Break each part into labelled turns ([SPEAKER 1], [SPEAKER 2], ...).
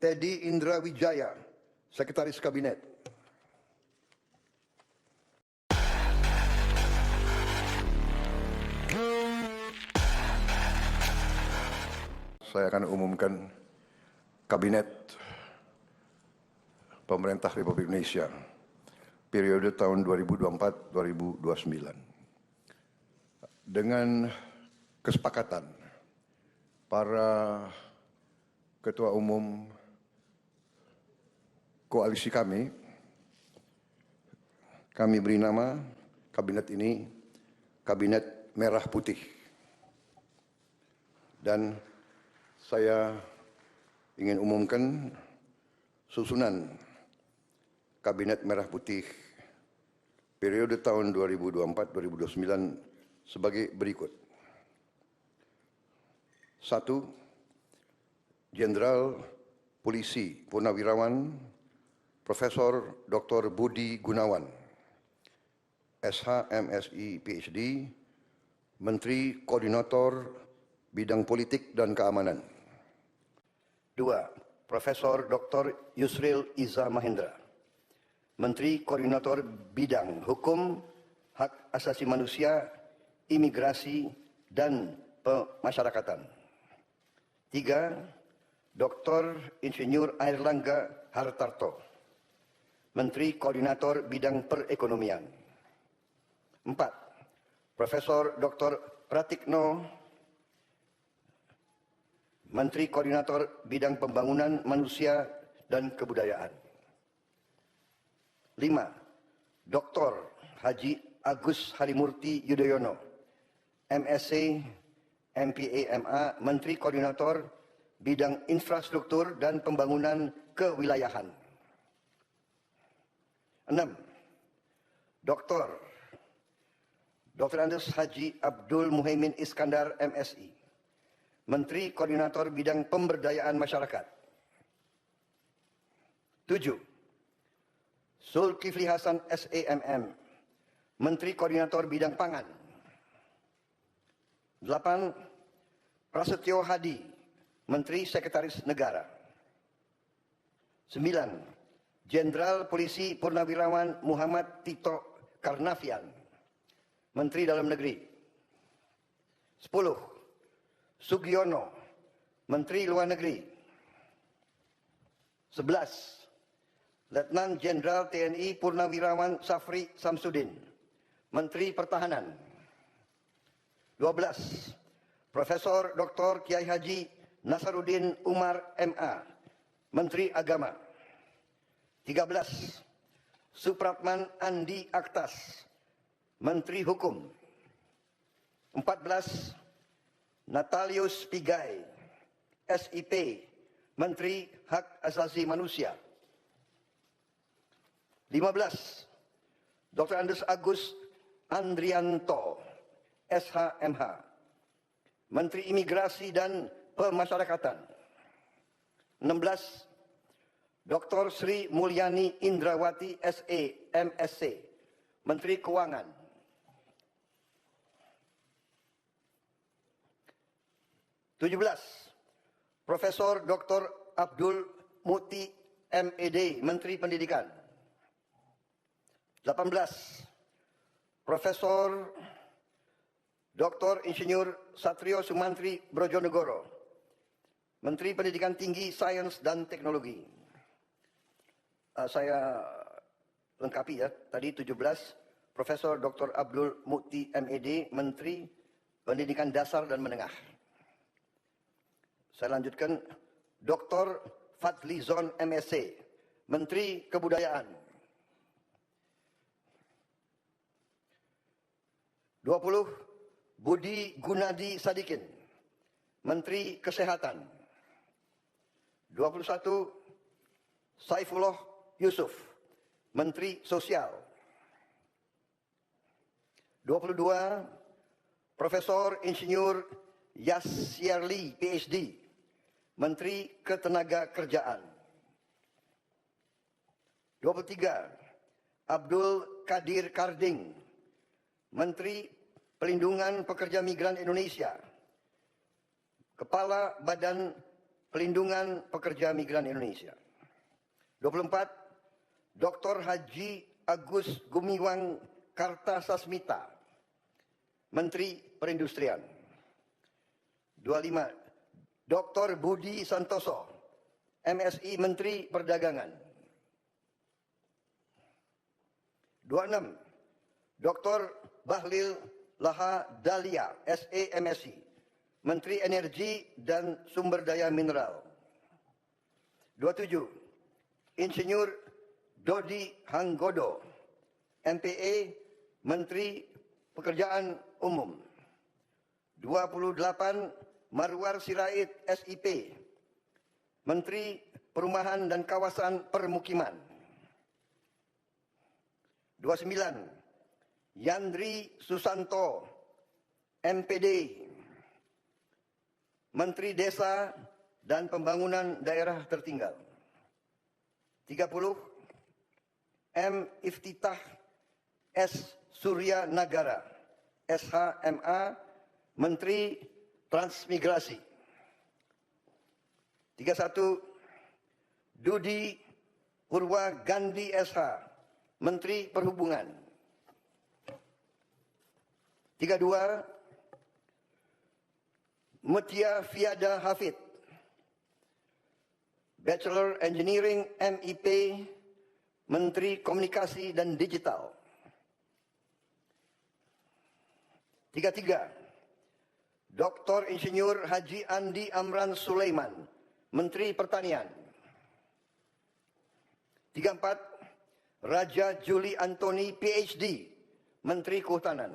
[SPEAKER 1] Teddy Indra Wijaya, Sekretaris Kabinet. Saya akan umumkan Kabinet Pemerintah Republik Indonesia periode tahun 2024-2029. Dengan kesepakatan para ketua umum koalisi kami beri nama kabinet ini Kabinet Merah Putih. Dan saya ingin umumkan susunan Kabinet Merah Putih periode tahun 2024-2029 sebagai berikut. 1. Jenderal Polisi Purnawirawan Profesor Dr. Budi Gunawan, SH, MSI, PhD, Menteri Koordinator Bidang Politik dan Keamanan. 2. Profesor Dr. Yusril Iza Mahendra, Menteri Koordinator Bidang Hukum, Hak Asasi Manusia, Imigrasi, dan Pemasyarakatan. 3. Dr. Insinyur Airlangga Hartarto, Menteri Koordinator Bidang Perekonomian. 4. Profesor Dr. Pratikno, Menteri Koordinator Bidang Pembangunan Manusia dan Kebudayaan. 5. Dr. Haji Agus Harimurti Yudhoyono, MSc, MPA, MA, Menteri Koordinator Bidang Infrastruktur dan Pembangunan Kewilayahan. 6. Dr. Andes Haji Abdul Muhaimin Iskandar, MSI, Menteri Koordinator Bidang Pemberdayaan Masyarakat. 7. Zulkifli Hasan, SEMM, Menteri Koordinator Bidang Pangan. 8. Prasetyo Hadi, Menteri Sekretaris Negara. 9. Jenderal Polisi Purnawirawan Muhammad Tito Karnavian, Menteri Dalam Negeri. 10. Sugiono, Menteri Luar Negeri. 11. Letnan Jenderal TNI Purnawirawan Safri Samsudin, Menteri Pertahanan. 12. Profesor Dr. Kiai Haji Nasaruddin Umar, MA, Menteri Agama. 13. Supratman Andi Aktas, Menteri Hukum. 14. Natalius Pigai, SIP, Menteri Hak Asasi Manusia. 15. Dr. Andes Agus Andrianto, SHMH, Menteri Imigrasi dan Pemasyarakatan. 16. Dr. Sri Mulyani Indrawati, SE, MSc, Menteri Keuangan. 17. Profesor Dr. Abdul Muti, MED, Menteri Pendidikan. 18. Profesor Dr. Insinyur Satrio Sumantri Brojonegoro, Menteri Pendidikan Tinggi, Sains dan Teknologi. Saya lengkapi ya, tadi 17. Profesor Dr. Abdul Muti, MED, Menteri Pendidikan Dasar dan Menengah. Saya lanjutkan, Dr. Fadlizon, MSc, Menteri Kebudayaan. 20. Budi Gunadi Sadikin, Menteri Kesehatan. 21. Saifullah Yusuf, Menteri Sosial. 22. Profesor Insinyur Yasyarli, PhD, Menteri Ketenagakerjaan. 23. Abdul Qadir Karding, Menteri Pelindungan Pekerja Migran Indonesia, Kepala Badan Pelindungan Pekerja Migran Indonesia. 24. Dr. Haji Agus Gumiwang Kartasasmita, Menteri Perindustrian. 25. Dr. Budi Santoso, MSI Menteri Perdagangan. 26. Dr. Bahlil Lahadalia, SE MSI, Menteri Energi dan Sumber Daya Mineral. 27. Insinyur Dodi Hanggodo, MPA, Menteri Pekerjaan Umum. 28. Marwar Sirait, SIP, Menteri Perumahan dan Kawasan Permukiman. 29. Yandri Susanto, MPD, Menteri Desa dan Pembangunan Daerah Tertinggal. 30. M. Iftitah S. Surya Nagara, SHMA, Menteri Transmigrasi. 31. Dudi Purwa Gandhi SH, Menteri Perhubungan. 32. Mutia Fiada Hafid, Bachelor Engineering MIP, Menteri Komunikasi dan Digital. 33. Dr. Insinyur Haji Andi Amran Sulaiman, Menteri Pertanian. 34. Raja Juli Antoni PhD, Menteri Kehutanan.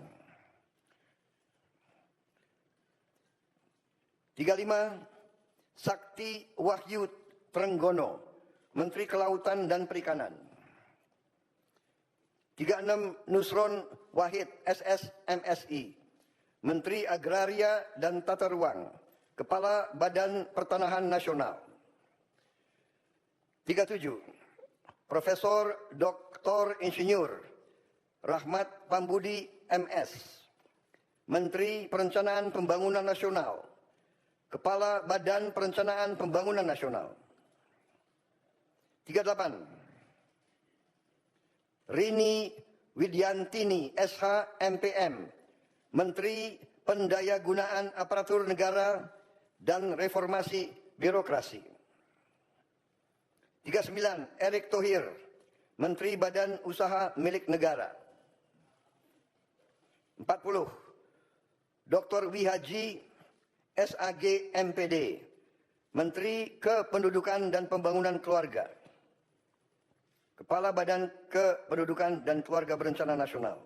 [SPEAKER 1] 35. Sakti Wahyu Trenggono, Menteri Kelautan dan Perikanan. 36. Nusron Wahid SS MSI, Menteri Agraria dan Tata Ruang, Kepala Badan Pertanahan Nasional. 37. Profesor Dr. Insinyur Rahmat Pambudi MS, Menteri Perencanaan Pembangunan Nasional, Kepala Badan Perencanaan Pembangunan Nasional. 38. Rini Widyantini SH MPM, Menteri Pendayagunaan Aparatur Negara dan Reformasi Birokrasi. 39. Erick Thohir, Menteri Badan Usaha Milik Negara. 40. Dr. Wihaji SAG MPD, Menteri Kependudukan dan Pembangunan Keluarga, Kepala Badan Kependudukan dan Keluarga Berencana Nasional.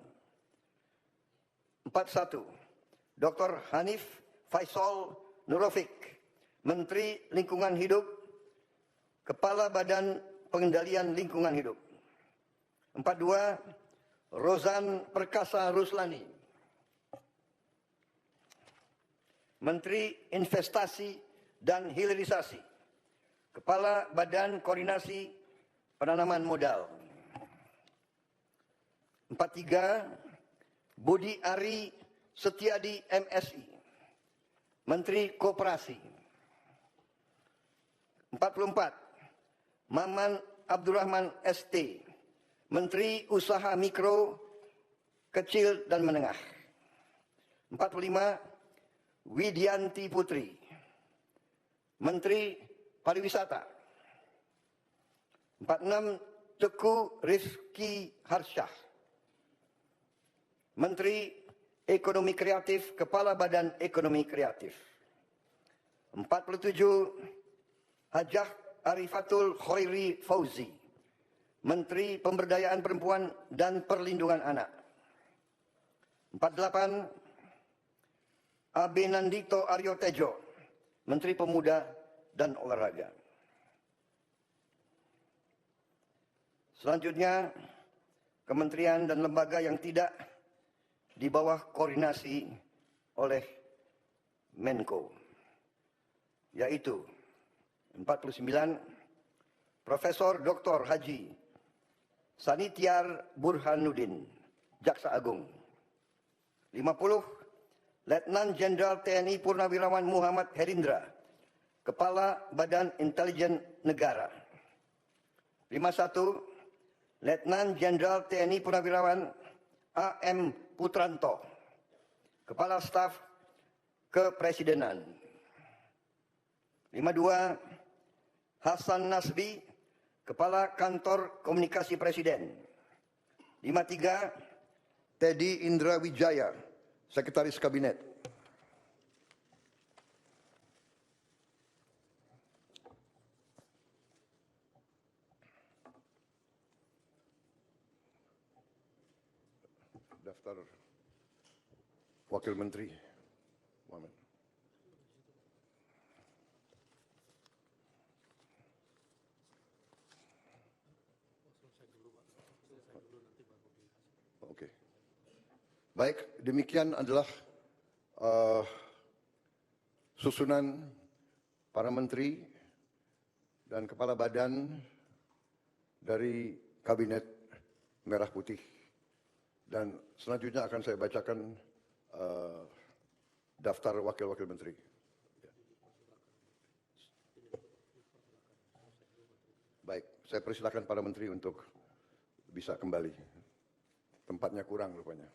[SPEAKER 1] 41. Dr. Hanif Faisal Nurofik, Menteri Lingkungan Hidup, Kepala Badan Pengendalian Lingkungan Hidup. 42. Rozan Perkasa Ruslani, Menteri Investasi dan Hilirisasi, Kepala Badan Koordinasi Penanaman Modal. 43. Budi Ari Setiadi MSI, Menteri Koperasi. 44. Maman Abdurrahman ST, Menteri Usaha Mikro, Kecil dan Menengah. 45. Widianti Putri, Menteri Pariwisata. 46. Teguh Rifki Harsyah, Menteri Ekonomi Kreatif, Kepala Badan Ekonomi Kreatif. 47. Hajah Arifatul Khairi Fauzi, Menteri Pemberdayaan Perempuan dan Perlindungan Anak. 48. Abenandito Aryo Tejo, Menteri Pemuda dan Olahraga. Selanjutnya, kementerian dan lembaga yang tidak di bawah koordinasi oleh Menko, yaitu 49. Profesor Dr. Haji Sanitiar Burhanuddin, Jaksa Agung. 50. Letnan Jenderal TNI Purnawirawan Muhammad Herindra, Kepala Badan Intelijen Negara. 51. Letnan Jenderal TNI Purnawirawan A.M. Putranto, Kepala Staf Kepresidenan. 52. Hasan Nasbi, Kepala Kantor Komunikasi Presiden. 53. Teddy Indra Wijaya, Sekretaris Kabinet. Daftar Wakil Menteri. Muhammad. Oke. Baik, demikian adalah susunan para menteri dan kepala badan dari Kabinet Merah Putih. Dan selanjutnya akan saya bacakan daftar wakil-wakil menteri. Baik, saya persilakan para menteri untuk bisa kembali. Tempatnya kurang rupanya.